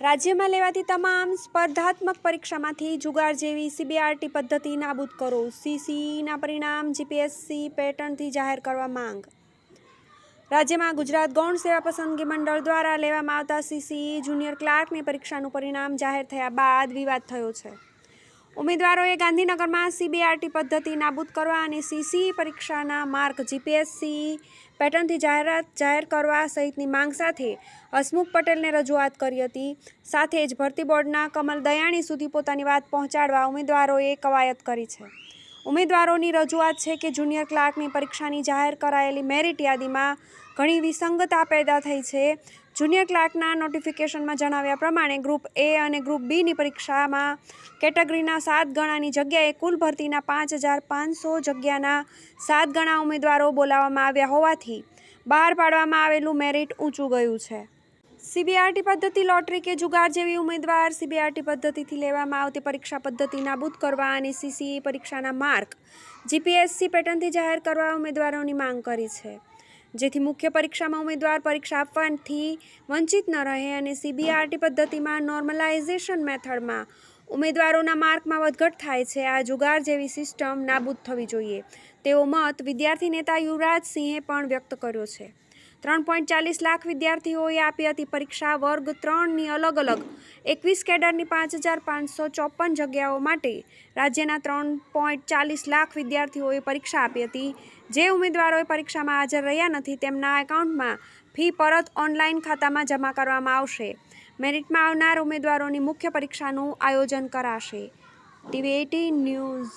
રાજ્યમાં લેવાતી તમામ સ્પર્ધાત્મક પરીક્ષામાંથી જુગાર જેવી સીબીઆરટી પદ્ધતિ નાબૂદ કરો. સીસીઈના પરિણામ જીપીએસસી પેટર્નથી જાહેર કરવા માંગ. રાજ્યમાં ગુજરાત ગૌણ સેવા પસંદગી મંડળ દ્વારા લેવામાં આવતા સીસીઈ જુનિયર ક્લાર્કની પરીક્ષાનું પરિણામ જાહેર થયા બાદ વિવાદ થયો છે. ઉમેદવારોએ ગાંધીનગરમાં સીબીઆરટી પદ્ધતિ નાબૂદ કરવા અને સીસીઈ પરીક્ષાના માર્ક જીપીએસસી પેટર્નથી જાહેર કરવા સહિતની માંગ સાથે હસમુખ પટેલને રજૂઆત કરી હતી. સાથે જ ભરતી બોર્ડના કમલ દયાણી સુધી પોતાની વાત પહોંચાડવા ઉમેદવારોએ કવાયત કરી છે. ઉમેદવારોની રજૂઆત છે કે જુનિયર ક્લાર્કની પરીક્ષાની જાહેર કરાયેલી મેરિટ યાદીમાં ઘણી વિસંગતતા પેદા થઈ છે. જુનિયર ક્લાર્કના નોટિફિકેશનમાં જણાવ્યા પ્રમાણે ગ્રુપ એ અને ગ્રુપ બીની પરીક્ષામાં કેટેગરીના 7 ગણાની જગ્યાએ કુલ ભરતીના 5,500 જગ્યાના 7 ગણા ઉમેદવારો બોલાવવામાં આવ્યા હોવાથી બહાર પાડવામાં આવેલું મેરિટ ઊંચું ગયું છે. સીબીઆરટી પદ્ધતિ લોટરી કે જુગાર જેવી ઉમેદવાર સીબીઆરટી પદ્ધતિથી લેવામાં આવતી પરીક્ષા પદ્ધતિ નાબૂદ કરવા અને સીસીઈ પરીક્ષાના માર્ક જીપીએસસી પેટર્નથી જાહેર કરવા ઉમેદવારોની માંગ કરી છે, જેથી મુખ્ય પરીક્ષામાં ઉમેદવાર પરીક્ષા આપવાથી વંચિત ન રહે અને સીબીઆરટી પદ્ધતિમાં નોર્મલાઇઝેશન મેથડમાં ઉમેદવારોના માર્કમાં વધઘટ થાય છે. આ જુગાર જેવી સિસ્ટમ નાબૂદ થવી જોઈએ તેવો મત વિદ્યાર્થી નેતા યુવરાજસિંહે પણ વ્યક્ત કર્યો છે. 3.40 લાખ વિદ્યાર્થીઓએ આપી હતી પરીક્ષા. વર્ગ 3ની અલગ અલગ 21 કેડરની 5,554 જગ્યાઓ માટે રાજ્યના 3.40 લાખ વિદ્યાર્થીઓએ પરીક્ષા આપી હતી. જે ઉમેદવારોએ પરીક્ષામાં હાજર રહ્યા નથી તેમના એકાઉન્ટમાં ફી પરત ઓનલાઈન ખાતામાં જમા કરવામાં આવશે. મેરિટમાં આવનાર ઉમેદવારોની મુખ્ય પરીક્ષાનું આયોજન કરાશે. TV18 news.